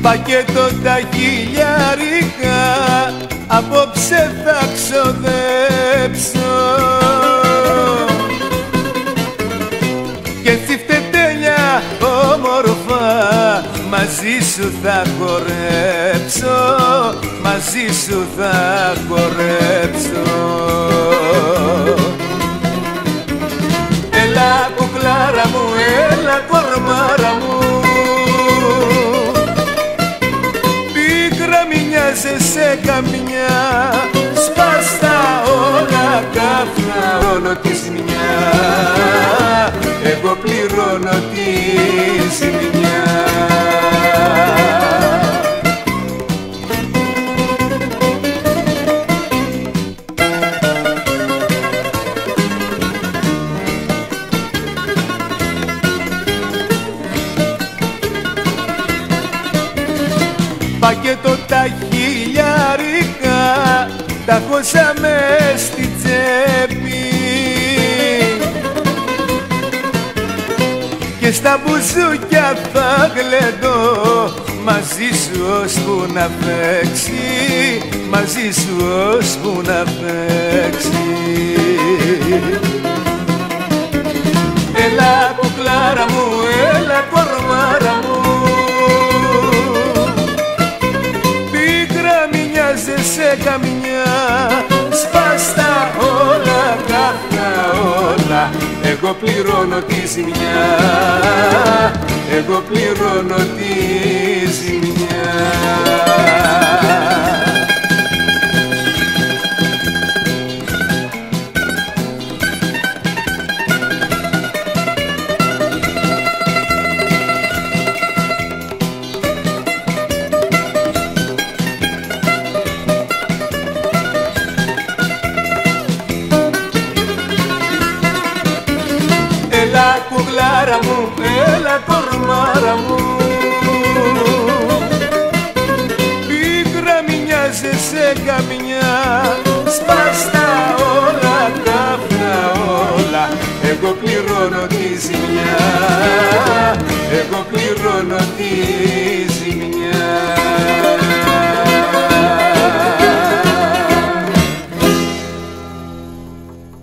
Πακέτο τα χιλιάρικα απόψε θα ξοδέψω και τσιφτετέλια όμορφα μαζί σου θα χορέψω, μαζί σου θα χορέψω. Έλα κουκλάρα μου, έλα κορμάρα μου, πίκρα μη νοιάζεσαι καμιά, σπάστα όλα κάφνα όλο τη ζημιά, εγώ πληρώνω τη ζημιά. Πακέτο τα χιλιάρικα τα χώσαμε στη τσέπη και στα μπουζούκια θα γλεντώ μαζί σου ώσπου να παίξει, μαζί σου ώσπου να παίξει. Έλα κουκλάρα μου, έλα κορμάρα μου, σε καμιά, σπάστα όλα, κάφτα όλα, εγώ πληρώνω τη ζημιά, εγώ πληρώνω τη ζημιά. Έλα κουκλάρα μου, έλα κορμάρα μου, πίκρα μη νοιάζεσαι καμιά, σπάστα όλα, κάφνα όλα, εγώ πληρώνω τη ζημιά, εγώ πληρώνω τη